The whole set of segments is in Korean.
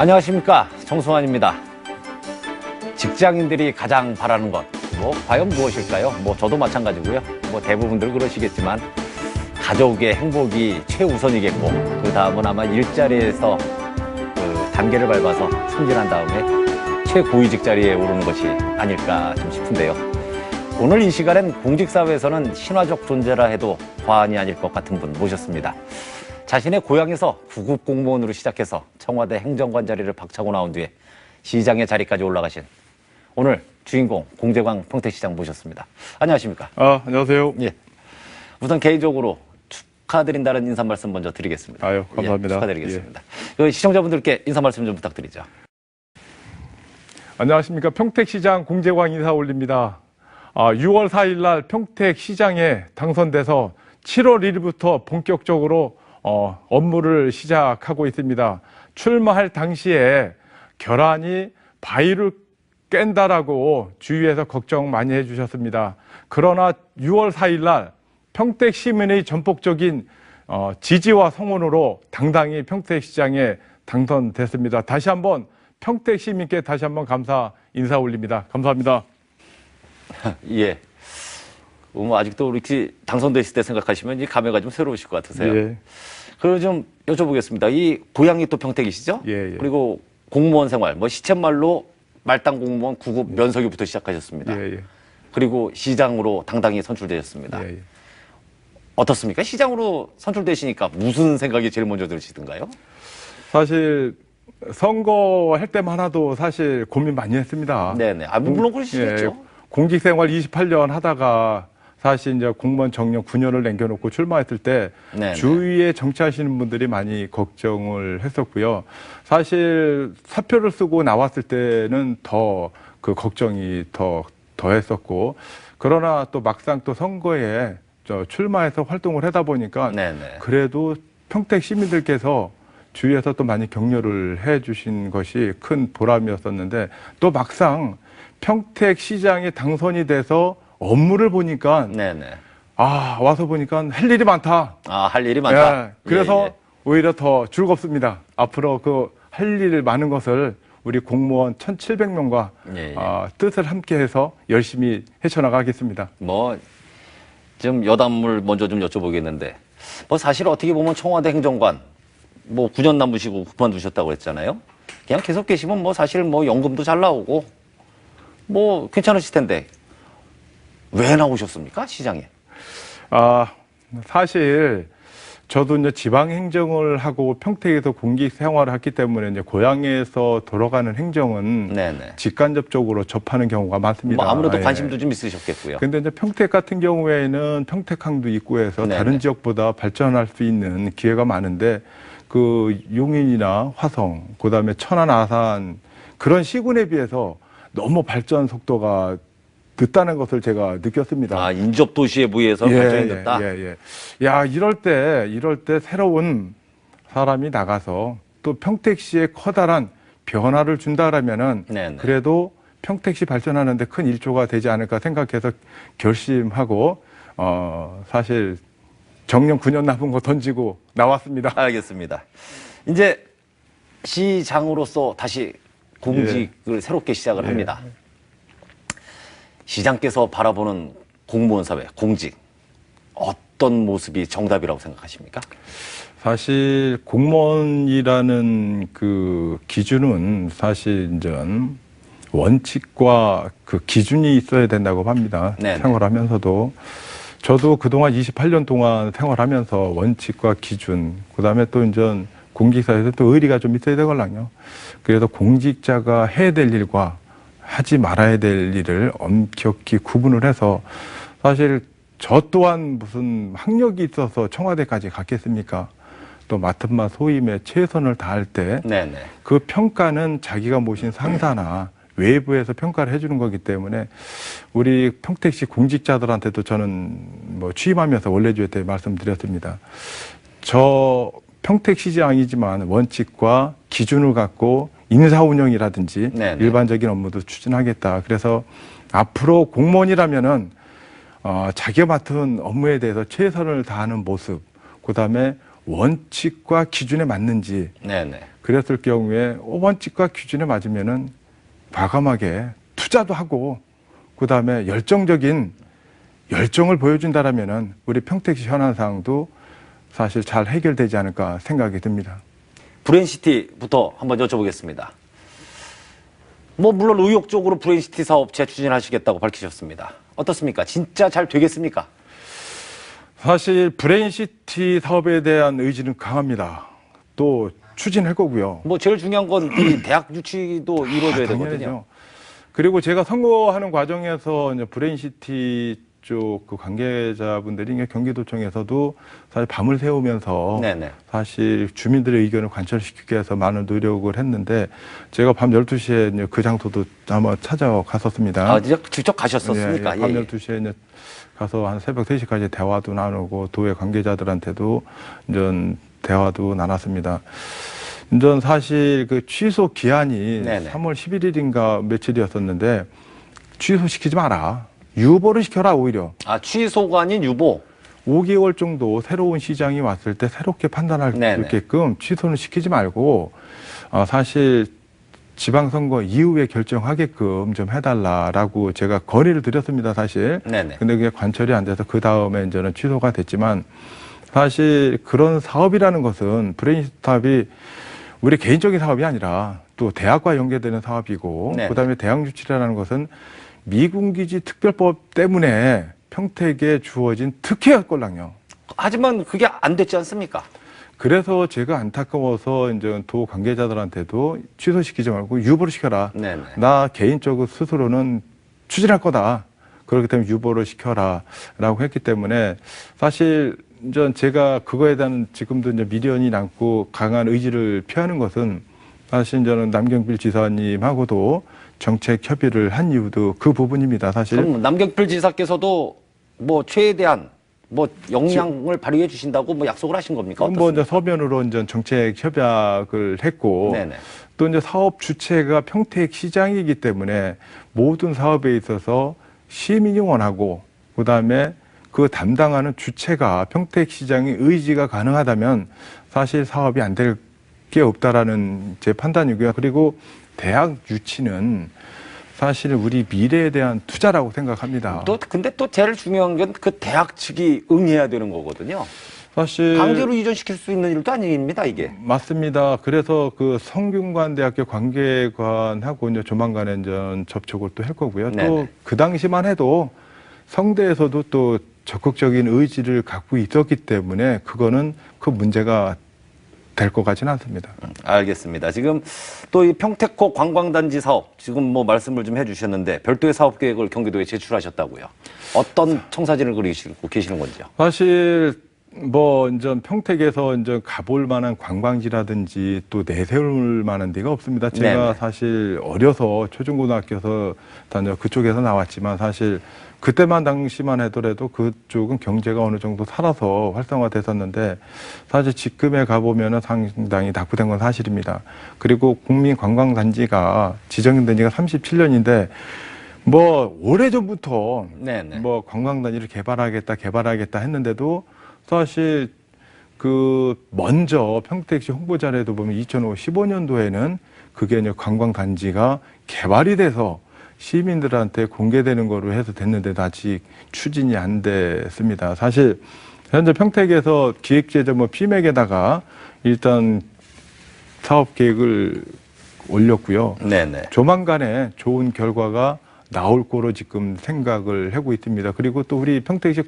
안녕하십니까, 정승환입니다. 직장인들이 가장 바라는 것, 과연 무엇일까요? 저도 마찬가지고요. 대부분들 그러시겠지만 가족의 행복이 최우선이겠고, 그 다음은 아마 일자리에서 그 단계를 밟아서 승진한 다음에 최고위직 자리에 오르는 것이 아닐까 좀 싶은데요. 오늘 이 시간엔 공직사회에서는 신화적 존재라 해도 과언이 아닐 것 같은 분 모셨습니다. 자신의 고향에서 구급 공무원으로 시작해서 청와대 행정관 자리를 박차고 나온 뒤에 시장의 자리까지 올라가신 오늘 주인공 공재광 평택시장 모셨습니다. 안녕하십니까? 안녕하세요. 예. 우선 개인적으로 축하드린다는 인사 말씀 먼저 드리겠습니다. 아유, 감사합니다. 예, 축하드리겠습니다. 예. 시청자분들께 인사 말씀 좀 부탁드리죠. 안녕하십니까? 평택시장 공재광 인사 올립니다. 6월 4일 날 평택시장에 당선돼서 7월 1일부터 본격적으로 업무를 시작하고 있습니다. 출마할 당시에 결함이 바위를 깬다라고 주위에서 걱정 많이 해주셨습니다. 그러나 6월 4일 날 평택 시민의 전폭적인 지지와 성원으로 당당히 평택시장에 당선됐습니다. 다시 한번 평택 시민께 다시 한번 감사 인사 올립니다. 감사합니다. 예. 아직도 이렇게 당선되실 때 생각하시면 이 감회가 좀 새로우실 것 같으세요. 예. 그럼 좀 여쭤보겠습니다. 이 고향이 또 평택이시죠? 예, 예. 그리고 공무원 생활, 시쳇말로 말단 공무원 구급 면석이부터 시작하셨습니다. 예, 예. 그리고 시장으로 당당히 선출되셨습니다. 예, 예. 어떻습니까? 시장으로 선출되시니까 무슨 생각이 제일 먼저 드시던가요? 사실 선거할 때만 하도 사실 고민 많이 했습니다. 네네. 물론 그러시겠죠. 예, 공직생활 28년 하다가 사실 이제 공무원 정년 9년을 남겨놓고 출마했을 때 네네. 주위에 정치하시는 분들이 많이 걱정을 했었고요. 사실 사표를 쓰고 나왔을 때는 더 그 걱정이 더했었고, 그러나 또 막상 또 선거에 출마해서 활동을 하다 보니까 네네. 그래도 평택 시민들께서 주위에서 또 많이 격려를 해 주신 것이 큰 보람이었었는데, 또 막상 평택시장에 당선이 돼서 업무를 보니까 네네. 와서 보니까 할 일이 많다. 할 일이 많다. 예, 그래서 예, 예. 오히려 더 즐겁습니다. 앞으로 그 할 일 많은 것을 우리 공무원 1,700명과 예, 예. 뜻을 함께해서 열심히 헤쳐나가겠습니다. 좀 여담을 먼저 좀 여쭤보겠는데, 사실 어떻게 보면 청와대 행정관 9년 남으시고 그만두셨다고 했잖아요. 그냥 계속 계시면 사실 연금도 잘 나오고 괜찮으실 텐데 왜 나오셨습니까, 시장에? 사실 저도 이제 지방 행정을 하고 평택에서 공직 생활을 했기 때문에 이제 고향에서 돌아가는 행정은 네네. 직간접적으로 접하는 경우가 많습니다. 아무래도 예. 관심도 좀 있으셨겠고요. 근데 이제 평택 같은 경우에는 평택항도 있고 해서 네네. 다른 지역보다 발전할 수 있는 기회가 많은데, 그 용인이나 화성, 그다음에 천안, 아산 그런 시군에 비해서 너무 발전 속도가 늦다는 것을 제가 느꼈습니다. 인접 도시에 비해서 발전이 늦다. 야, 이럴 때 새로운 사람이 나가서 또 평택시에 커다란 변화를 준다라면은 네네. 그래도 평택시 발전하는데 큰 일조가 되지 않을까 생각해서 결심하고 사실 정년 9년 남은 거 던지고 나왔습니다. 알겠습니다. 이제 시장으로서 다시 공직을 새롭게 시작을 합니다. 시장께서 바라보는 공무원 사회, 공직, 어떤 모습이 정답이라고 생각하십니까? 사실 공무원이라는 그 기준은 사실 이제 원칙과 그 기준이 있어야 된다고 합니다. 네네. 생활하면서도. 저도 그동안 28년 동안 생활하면서 원칙과 기준, 그다음에 또 이제 공직사회에서 또 의리가 좀 있어야 되거든요. 그래서 공직자가 해야 될 일과 하지 말아야 될 일을 엄격히 구분을 해서, 사실 저 또한 무슨 학력이 있어서 청와대까지 갔겠습니까? 또 맡은 바 소임에 최선을 다할 때 그 평가는 자기가 모신 상사나 외부에서 평가를 해주는 거기 때문에 우리 평택시 공직자들한테도 저는 취임하면서 원래주에 때 말씀드렸습니다. 저 평택시장이지만 원칙과 기준을 갖고 인사운영이라든지 일반적인 업무도 추진하겠다. 그래서 앞으로 공무원이라면은 자기가 맡은 업무에 대해서 최선을 다하는 모습, 그다음에 원칙과 기준에 맞는지 네네. 그랬을 경우에 원칙과 기준에 맞으면은 과감하게 투자도 하고 그다음에 열정적인 열정을 보여준다라면은 우리 평택시 현안 사항도 사실 잘 해결되지 않을까 생각이 듭니다. 브레인시티부터 한번 여쭤보겠습니다. 뭐 물론 의욕적으로 브레인시티 사업 재추진하시겠다고 밝히셨습니다. 어떻습니까? 진짜 잘 되겠습니까? 사실 브레인시티 사업에 대한 의지는 강합니다. 또 추진할 거고요. 뭐 제일 중요한 건 이 대학 유치도 이루어져야 되거든요. 당연하죠. 그리고 제가 선거하는 과정에서 이제 브레인시티 쪽 그 관계자분들이 경기도청에서도 사실 밤을 새우면서 네네. 사실 주민들의 의견을 관철시키기 위해서 많은 노력을 했는데 제가 밤 12시에 이제 그 장소도 한번 찾아갔었습니다. 아, 직접 가셨었습니까? 예, 밤 12시에 이제 가서 한 새벽 3시까지 대화도 나누고 도의 관계자들한테도 이제 대화도 나눴습니다. 이제 사실 그 취소 기한이 네네. 3월 11일인가 며칠이었었는데 취소시키지 마라. 유보를 시켜라 오히려. 아, 취소가 아닌 유보. 5개월 정도 새로운 시장이 왔을 때 새롭게 판단할 수 네네. 있게끔 취소는 시키지 말고 사실 지방선거 이후에 결정하게끔 좀 해달라라고 제가 건의를 드렸습니다 사실. 네네. 근데 그게 관철이 안 돼서 그 다음에 이제는 취소가 됐지만 사실 그런 사업이라는 것은 브레인스탑이 우리 개인적인 사업이 아니라 또 대학과 연계되는 사업이고 네네. 그다음에 대학 유치라는 것은 미군기지 특별법 때문에 평택에 주어진 특혜였걸랑요. 하지만 그게 안 됐지 않습니까? 그래서 제가 안타까워서 이제 도 관계자들한테도 취소시키지 말고 유보를 시켜라. 네네. 나 개인적으로 스스로는 추진할 거다. 그렇기 때문에 유보를 시켜라라고 했기 때문에 사실 이제 제가 그거에 대한 지금도 이제 미련이 남고 강한 의지를 표하는 것은 사실 저는 남경필 지사님하고도 정책 협의를 한 이유도 그 부분입니다. 사실. 그럼 남경필 지사께서도 뭐 최대한 뭐 역량을 발휘해 주신다고 뭐 약속을 하신 겁니까? 뭐 이제 어떻습니까? 서면으로 이제 정책 협약을 했고 네네. 또 이제 사업 주체가 평택 시장이기 때문에 모든 사업에 있어서 시민이 원하고 그다음에 그 담당하는 주체가 평택 시장의 의지가 가능하다면 사실 사업이 안 될 게 없다라는 제 판단이고요. 그리고 대학 유치는 사실 우리 미래에 대한 투자라고 생각합니다. 근데 또 제일 중요한 건 그 대학 측이 응해야 되는 거거든요. 사실 강제로 이전시킬 수 있는 일도 아닙니다, 이게. 맞습니다. 그래서 그 성균관대학교 관계관하고 이제 조만간에 이제 접촉을 또 할 거고요. 네네. 또 그 당시만 해도 성대에서도 또 적극적인 의지를 갖고 있었기 때문에 그거는 그 문제가 될 것 같지는 않습니다. 알겠습니다. 지금 또 이 평택호 관광단지 사업 지금 뭐 말씀을 좀 해주셨는데 별도의 사업 계획을 경기도에 제출하셨다고요. 어떤 청사진을 그리시고 계시는 건지요? 사실 뭐 이제 평택에서 이제 가볼 만한 관광지라든지 또 내세울 만한 데가 없습니다. 제가 네네. 사실 어려서 초중고등학교에서 다녀 그쪽에서 나왔지만 사실 그때만 당시만 하더라도 그쪽은 경제가 어느 정도 살아서 활성화됐었는데 사실 지금에 가보면은 상당히 낙후된 건 사실입니다. 그리고 국민관광단지가 지정된 지가 37년인데 뭐 오래전부터 네네. 뭐 관광단지를 개발하겠다 했는데도 사실 그 먼저 평택시 홍보자료에도 보면 2015년도에는 그게 이제 관광단지가 개발이 돼서 시민들한테 공개되는 거로 해서 됐는데도 아직 추진이 안 됐습니다. 사실 현재 평택에서 기획재정 뭐 피맥에다가 일단 사업 계획을 올렸고요. 네네. 조만간에 좋은 결과가 나올 거로 지금 생각을 하고 있습니다. 그리고 또 우리 평택시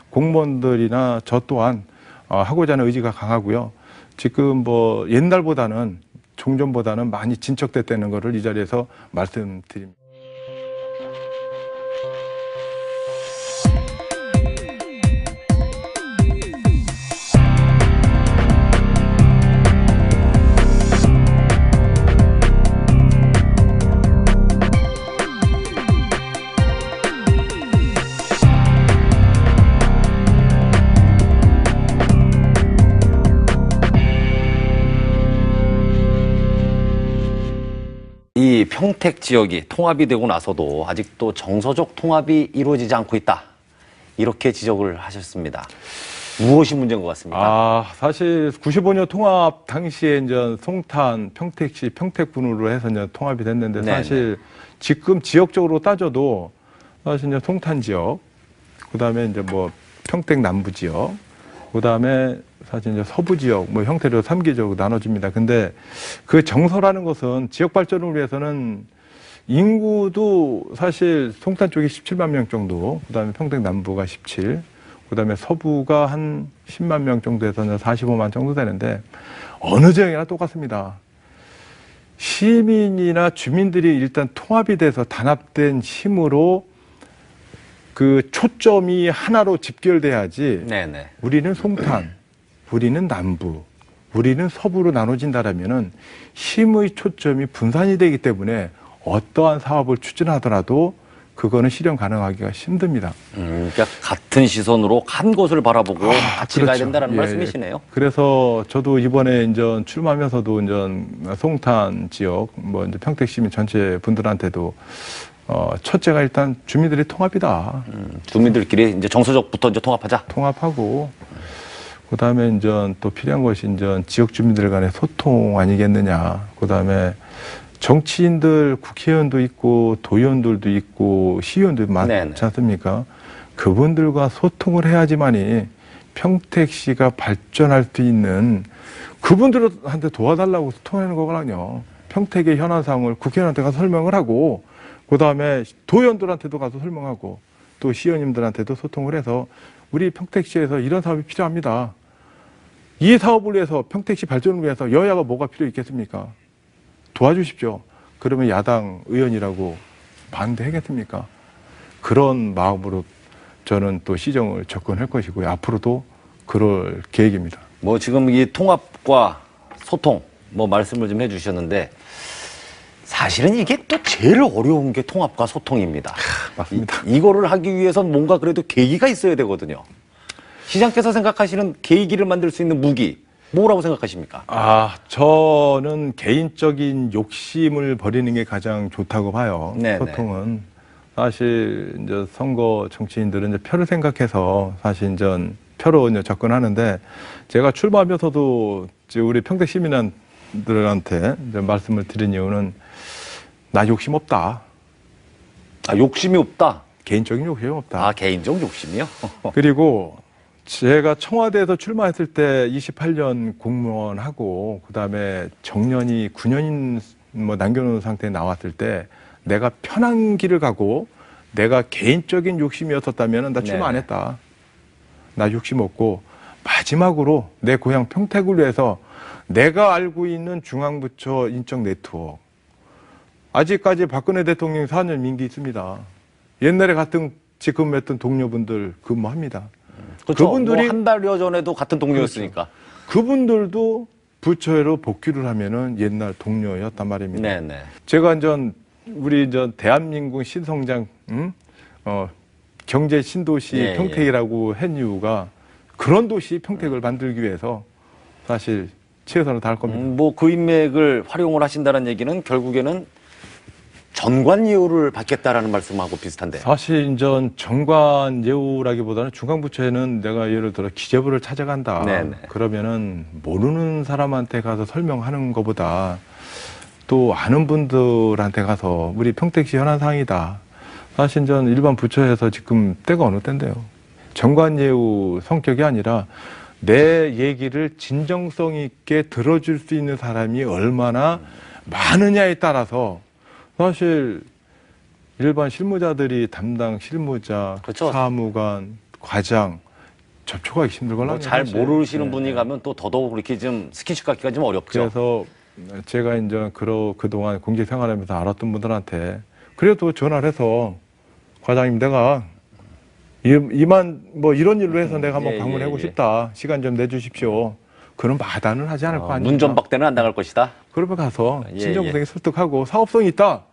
공무원들이나 저 또한 하고자 하는 의지가 강하고요. 지금 뭐 옛날보다는 종전보다는 많이 진척됐다는 것을 이 자리에서 말씀드립니다. 이 평택 지역이 통합이 되고 나서도 아직도 정서적 통합이 이루어지지 않고 있다. 이렇게 지적을 하셨습니다. 무엇이 문제인 것 같습니까? 사실 95년 통합 당시에 이제 송탄, 평택시, 평택군으로 해서 이제 통합이 됐는데 네네. 사실 지금 지역적으로 따져도 사실 이제 송탄 지역, 그다음에 이제 뭐 평택 남부 지역, 그다음에 사실 이제 서부 지역 뭐 형태로 3개적으로 나눠집니다. 근데 그 정서라는 것은 지역 발전을 위해서는 인구도 사실 송탄 쪽이 17만 명 정도, 그다음에 평택 남부가 17, 그다음에 서부가 한 10만 명 정도에서 45만 정도 되는데 어느 지역이나 똑같습니다. 시민이나 주민들이 일단 통합이 돼서 단합된 힘으로 그 초점이 하나로 집결돼야지 네네. 우리는 송탄, 우리는 남부, 우리는 서부로 나눠진다라면은 힘의 초점이 분산이 되기 때문에 어떠한 사업을 추진하더라도 그거는 실현 가능하기가 힘듭니다. 그러니까 같은 시선으로 한 곳을 바라보고 같이 가야 그렇죠. 된다는 예, 말씀이시네요. 그래서 저도 이번에 이제 출마하면서도 이제 송탄 지역, 뭐 이제 평택 시민 전체 분들한테도 첫째가 일단 주민들의 통합이다. 주민들끼리 이제 정서적부터 이제 통합하자. 통합하고 그다음에 이제 또 필요한 것이 이제 지역 주민들 간의 소통 아니겠느냐. 그다음에 정치인들, 국회의원도 있고 도의원들도 있고 시의원도 네네. 많지 않습니까? 그분들과 소통을 해야지만이 평택시가 발전할 수 있는, 그분들한테 도와달라고 소통하는 거거든요. 평택의 현안 사항을 국회의원한테 가서 설명을 하고, 그 다음에 도의원들한테도 가서 설명하고, 또 시의원님들한테도 소통을 해서 우리 평택시에서 이런 사업이 필요합니다. 이 사업을 위해서, 평택시 발전을 위해서 여야가 뭐가 필요 있겠습니까? 도와주십시오. 그러면 야당 의원이라고 반대하겠습니까? 그런 마음으로 저는 또 시정을 접근할 것이고요. 앞으로도 그럴 계획입니다. 뭐 지금 이 통합과 소통 뭐 말씀을 좀 해주셨는데 사실은 이게 또 제일 어려운 게 통합과 소통입니다. 맞습니다. 이거를 하기 위해선 뭔가 그래도 계기가 있어야 되거든요. 시장께서 생각하시는 계기를 만들 수 있는 무기 뭐라고 생각하십니까? 저는 개인적인 욕심을 버리는 게 가장 좋다고 봐요. 네네. 소통은. 사실, 이제 선거 정치인들은 이제 표를 생각해서 사실 이제 표로 이제 접근하는데 제가 출마하면서도 이제 우리 평택 시민들한테 이제 말씀을 드린 이유는 나 욕심 없다. 욕심이 없다. 개인적인 욕심이 없다. 개인적 욕심이요? 그리고 제가 청와대에서 출마했을 때 28년 공무원하고 그다음에 정년이 9년 뭐 남겨놓은 상태에 나왔을 때 내가 편한 길을 가고 내가 개인적인 욕심이었었다면 나 출마 안 했다. 나 욕심 없고 마지막으로 내 고향 평택을 위해서 내가 알고 있는 중앙부처 인적 네트워크, 아직까지 박근혜 대통령 4년 민기 있습니다. 옛날에 같은 지금 했던 동료분들 근무합니다. 그렇죠. 그분들이 한 달여 전에도 같은 동료였으니까. 그분들도 부처로 복귀를 하면은 옛날 동료였단 말입니다. 네네. 제가 우리 대한민국 신성장, 경제 신도시 예, 평택이라고 한 이유가 그런 도시 평택을 만들기 위해서 사실 최선을 다할 겁니다. 뭐 그 인맥을 활용을 하신다는 얘기는 결국에는 전관 예우를 받겠다라는 말씀하고 비슷한데. 사실 전관 예우라기보다는 중앙부처에는 내가 예를 들어 기재부를 찾아간다. 네네. 그러면은 모르는 사람한테 가서 설명하는 것보다 또 아는 분들한테 가서 우리 평택시 현안 사항이다. 사실 일반 부처에서 지금 때가 어느 때인데요. 전관 예우 성격이 아니라 내 얘기를 진정성 있게 들어줄 수 있는 사람이 얼마나 많으냐에 따라서 사실 일반 실무자들이 담당 실무자, 그렇죠. 사무관, 과장 접촉하기 힘들거든요. 잘 모르시는 네. 분이 가면 또 더더욱 그렇게 좀 스킨십 갖기가 좀 어렵죠. 그래서 제가 그동안 공직 생활하면서 알았던 분들한테 그래도 전화를 해서 과장님 내가 이만 뭐 이런 일로 해서 내가 한번 방문하고 싶다. 시간 좀 내주십시오. 그런 마다는 하지 않을 거 아닙니까? 문전박대는 안 나갈 것이다. 그러면 가서 진정성에 설득하고 사업성이 있다.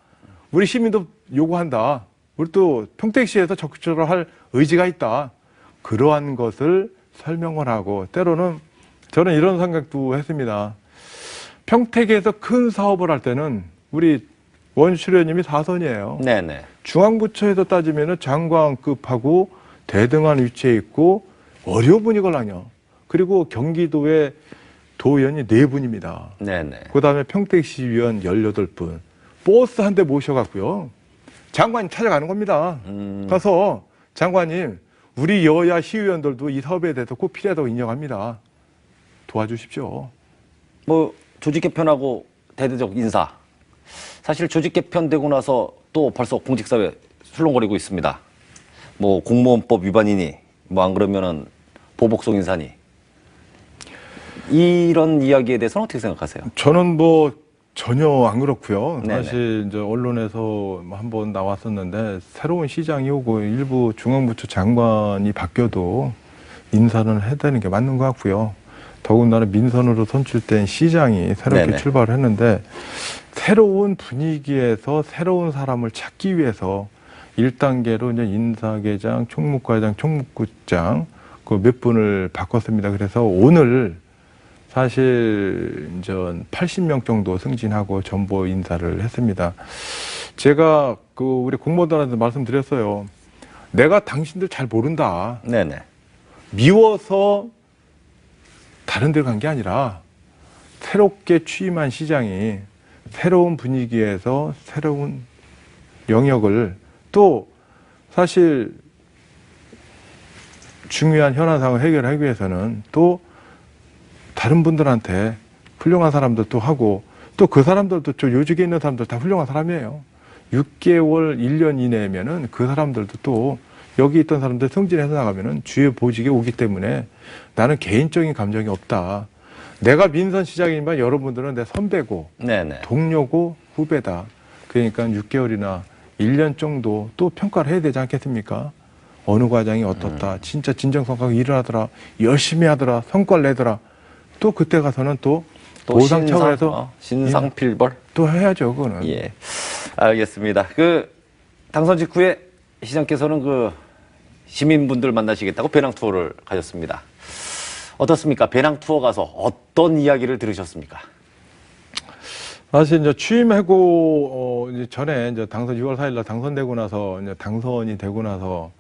우리 시민도 요구한다. 우리 또 평택시에서 적극적으로 할 의지가 있다. 그러한 것을 설명을 하고 때로는 저는 이런 생각도 했습니다. 평택에서 큰 사업을 할 때는 우리 원수련님이 4선이에요. 네네. 중앙부처에서 따지면 장관급하고 대등한 위치에 있고 어려운 분이걸랑요. 그리고 경기도에 도의원이 4분입니다. 네네. 그 다음에 평택시의원 18분. 버스 한 대 모셔갖고요. 장관님 찾아가는 겁니다. 가서 장관님, 우리 여야 시의원들도 이 사업에 대해서 꼭 필요하다고 인정합니다. 도와주십시오. 뭐 조직 개편하고 대대적 인사. 사실 조직 개편되고 나서 또 벌써 공직사회 술렁거리고 있습니다. 뭐 공무원법 위반이니 뭐 안 그러면은 보복성 인사니. 이런 이야기에 대해서는 어떻게 생각하세요? 저는 뭐 전혀 안 그렇고요. 네네. 사실 이제 언론에서 한번 나왔었는데 새로운 시장이 오고 일부 중앙부처 장관이 바뀌어도 인사는 해야 되는 게 맞는 것 같고요. 더군다나 민선으로 선출된 시장이 새롭게 네네. 출발을 했는데 새로운 분위기에서 새로운 사람을 찾기 위해서 1단계로 이제 인사계장, 총무과장, 총무국장 그 몇 분을 바꿨습니다. 그래서 오늘 사실 이제 80명 정도 승진하고 전보 인사를 했습니다. 제가 그 우리 공무원들한테 말씀드렸어요. 내가 당신들 잘 모른다. 네네. 미워서 다른 데 간 게 아니라 새롭게 취임한 시장이 새로운 분위기에서 새로운 영역을 또 사실 중요한 현안 상황을 해결하기 위해서는 또 다른 분들한테 훌륭한 사람들도 하고 또 그 사람들도 저 요직에 있는 사람들 다 훌륭한 사람이에요. 6개월, 1년 이내면은 그 사람들도 또 여기 있던 사람들 승진해서 나가면은 주요 보직에 오기 때문에 나는 개인적인 감정이 없다. 내가 민선 시장이지만 여러분들은 내 선배고 네네. 동료고 후배다. 그러니까 6개월이나 1년 정도 또 평가를 해야 되지 않겠습니까? 어느 과장이 어떻다. 진짜 진정성과가 일을 하더라. 열심히 하더라. 성과를 내더라. 또 그때 가서는 또 보상 차원에서 신상필벌. 또 해야죠. 그거는. 예. 알겠습니다. 그 당선 직후에 시장께서는 그 시민분들 만나시겠다고 배낭 투어를 가셨습니다. 어떻습니까? 배낭 투어 가서 어떤 이야기를 들으셨습니까? 사실 이제 취임하고 이제 전에 이제 당선 6월 4일 날 당선되고 나서 이제 당선이 되고 나서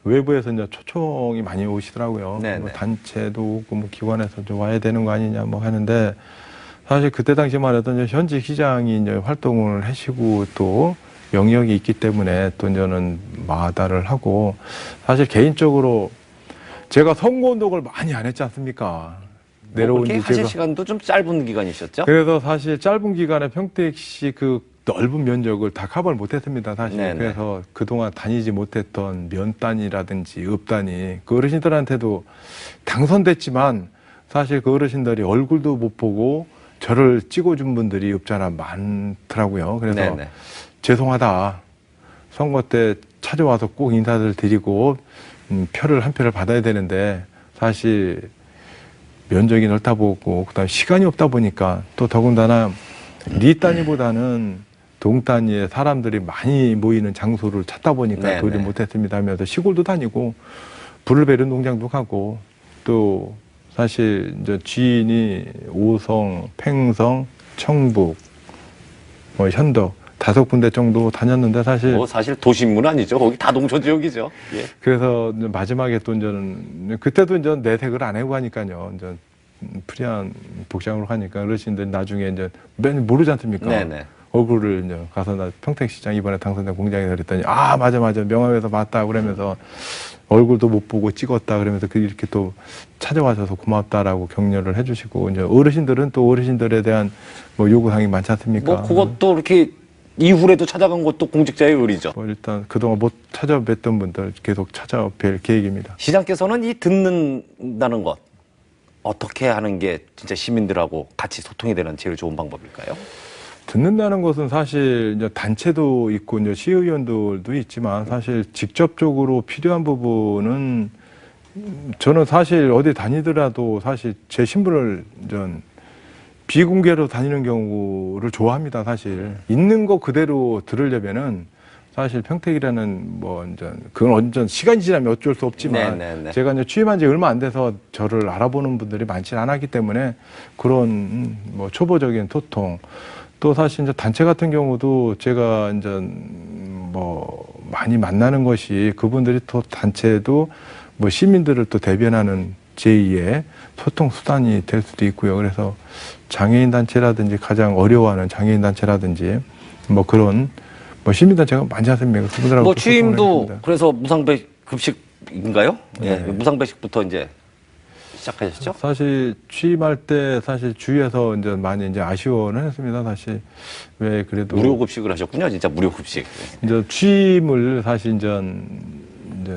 외부에서 이제 초청이 많이 오시더라고요. 네네. 뭐 단체도 오고 뭐 기관에서 좀 와야 되는 거 아니냐 뭐 하는데 사실 그때 당시만 해도 이제 현직 시장이 이제 활동을 하시고 또 영역이 있기 때문에 또 저는 마다를 하고 사실 개인적으로 제가 선거운동을 많이 안 했지 않습니까? 내려온 그렇게 지 하실 제가 시간도 좀 짧은 기간이셨죠? 그래서 사실 짧은 기간에 평택시 그 넓은 면적을 다 커버를 못했습니다. 사실 네네. 그래서 그동안 다니지 못했던 면단이라든지 읍단이 그 어르신들한테도 당선됐지만 사실 그 어르신들이 얼굴도 못 보고 저를 찍어준 분들이 없잖아 많더라고요. 그래서 네네. 죄송하다. 선거 때 찾아와서 꼭 인사를 드리고 표를 한 표를 받아야 되는데 사실 면적이 넓다 보고 그다음에 시간이 없다 보니까 또 더군다나 리 단위보다는 동 단위에 사람들이 많이 모이는 장소를 찾다 보니까 네네. 도저히 못했습니다 하면서 시골도 다니고 불배른 농장도 가고 또 사실 이제 지인이 오성, 팽성, 청북, 뭐 현덕 5군데 정도 다녔는데 사실 뭐 사실 도심은 아니죠. 거기 다 농촌 지역이죠. 예. 그래서 이제 마지막에 또 이제는 그때도 이제 내색을 안 하고 하니까요. 이제 프리한 복장으로 하니까 어르신들 나중에 이제 맨 모르지 않습니까? 네네. 얼굴을 이제 가서 나 평택시장 이번에 당선된 공장에 그랬더니 아 맞아 명함에서 봤다 그러면서 얼굴도 못 보고 찍었다 그러면서 이렇게 또 찾아와셔서 고맙다라고 격려를 해주시고 이제 어르신들은 또 어르신들에 대한 뭐 요구사항이 많지 않습니까? 뭐 그것도 이렇게 이후에도 찾아간 것도 공직자의 의리죠. 뭐 일단 그동안 못 찾아뵀던 분들 계속 찾아뵐 계획입니다. 시장께서는 이 듣는다는 것 어떻게 하는 게 진짜 시민들하고 같이 소통이 되는 제일 좋은 방법일까요? 듣는다는 것은 사실 이제 단체도 있고 이제 시의원들도 있지만 사실 직접적으로 필요한 부분은 저는 사실 어디 다니더라도 사실 제 신분을 전 비공개로 다니는 경우를 좋아합니다. 사실 있는 거 그대로 들으려면은 사실 평택이라는 뭐 이제 그건 완전 시간이 지나면 어쩔 수 없지만 네네네. 제가 이제 취임한 지 얼마 안 돼서 저를 알아보는 분들이 많지는 않았기 때문에 그런 뭐 초보적인 소통 또 사실 이제 단체 같은 경우도 제가 이제 뭐 많이 만나는 것이 그분들이 또 단체도 뭐 시민들을 또 대변하는 제2의 소통 수단이 될 수도 있고요. 그래서 장애인 단체라든지 가장 어려워하는 장애인 단체라든지 뭐 그런 뭐 시민 단체가 많지 않습니까? 그분들하고 뭐 또 소통을 취임도 했습니다. 그래서 무상급식인가요? 예, 네. 무상배식부터 이제 시작하셨죠? 사실 취임할 때 사실 주위에서 이제 많이 이제 아쉬워는 했습니다. 사실 왜 그래도 무료급식을 하셨군요, 진짜 무료급식. 이제 취임을 사실 이제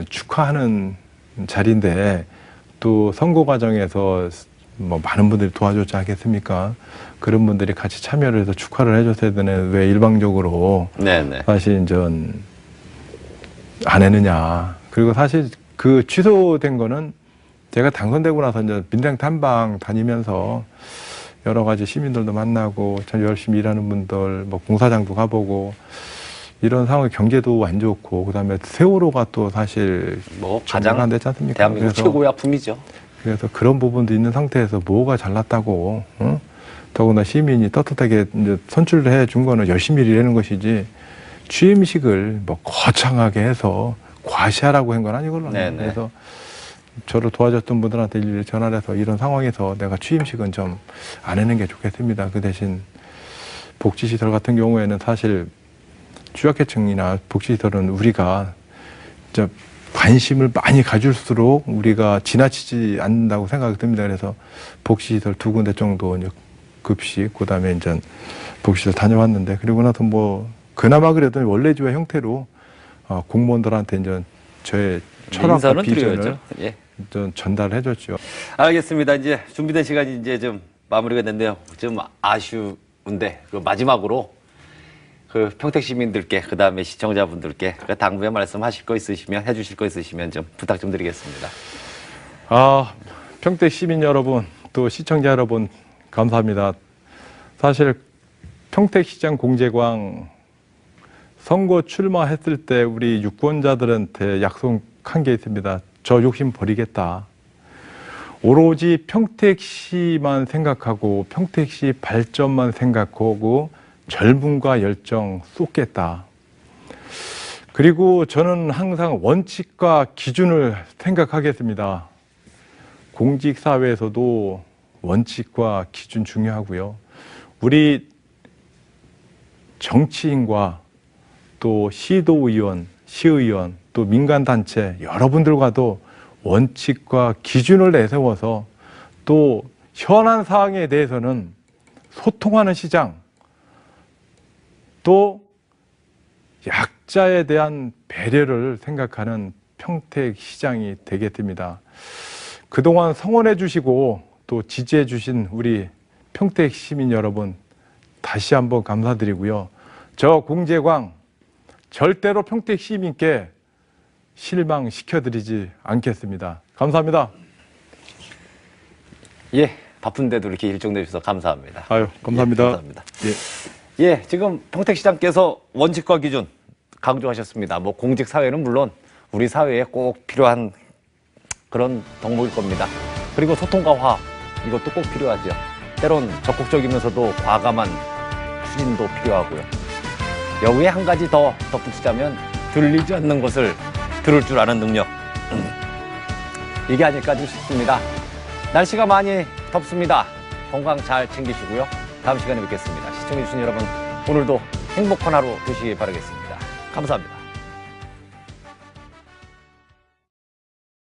축하하는 자리인데 또 선거 과정에서 뭐 많은 분들이 도와줬지 않겠습니까? 그런 분들이 같이 참여를 해서 축하를 해줬어야 되는 왜 일방적으로 네네. 사실 이제 안 했느냐. 그리고 사실 그 취소된 거는 제가 당선되고 나서 이제 민생 탐방 다니면서 여러 가지 시민들도 만나고 참 열심히 일하는 분들, 뭐 공사장도 가보고 이런 상황 경제도 안 좋고 그다음에 세월호가 또 사실 뭐 정리가 안 가장 됐지 않습니까? 대한민국 최고의 아픔이죠. 그래서 그런 부분도 있는 상태에서 뭐가 잘났다고, 응? 더구나 시민이 떳떳하게 이제 선출을 해 준 거는 열심히 일하는 것이지 취임식을 뭐 거창하게 해서 과시하라고 한 건 아니거든요. 네네. 그래서 저를 도와줬던 분들한테 일일이 전화를 해서 이런 상황에서 내가 취임식은 좀 안 하는 게 좋겠습니다. 그 대신 복지시설 같은 경우에는 사실 취약계층이나 복지시설은 우리가 진짜 관심을 많이 가질수록 우리가 지나치지 않는다고 생각이 듭니다. 그래서 복지시설 2군데 정도 이제 급식, 그 다음에 이제 복지시설 다녀왔는데, 그리고 나서 뭐, 그나마 그래도 원래지와 형태로 공무원들한테 이제 저의 철학과 인사는 비전을 드려야죠. 예. 좀 전달해 줬죠. 알겠습니다. 이제 준비된 시간이 이제 좀 마무리가 됐네요. 좀 아쉬운데 그 마지막으로 그 평택 시민들께 그 다음에 시청자분들께 그 당부의 말씀하실 거 있으시면 해주실 거 있으시면 좀 부탁 좀 드리겠습니다. 평택 시민 여러분, 또 시청자 여러분, 감사합니다. 사실 평택시장 공제광 선거 출마했을 때 우리 유권자들한테 약속한 게 있습니다. 저 욕심 버리겠다. 오로지 평택시만 생각하고 평택시 발전만 생각하고 젊음과 열정 쏟겠다. 그리고 저는 항상 원칙과 기준을 생각하겠습니다. 공직사회에서도 원칙과 기준 중요하고요. 우리 정치인과 또 시도의원, 시의원, 또 민간단체 여러분들과도 원칙과 기준을 내세워서 또 현안 사항에 대해서는 소통하는 시장, 또 약자에 대한 배려를 생각하는 평택시장이 되겠습니다. 그동안 성원해 주시고 또 지지해 주신 우리 평택 시민 여러분 다시 한번 감사드리고요. 저 공제광 절대로 평택 시민께 실망시켜드리지 않겠습니다. 감사합니다. 예, 바쁜데도 이렇게 일정 내주셔서 감사합니다. 아유, 감사합니다. 예, 감사합니다. 예. 예, 지금 평택시장께서 원칙과 기준 강조하셨습니다. 뭐 공직사회는 물론 우리 사회에 꼭 필요한 그런 덕목일 겁니다. 그리고 소통과 화합, 이것도 꼭 필요하죠. 때론 적극적이면서도 과감한 추진도 필요하고요. 여기에 한 가지 더 덧붙이자면 들리지 않는 것을 들을 줄 아는 능력. 이게 아닐까 싶습니다. 날씨가 많이 덥습니다. 건강 잘 챙기시고요. 다음 시간에 뵙겠습니다. 시청해주신 여러분, 오늘도 행복한 하루 되시기 바라겠습니다. 감사합니다.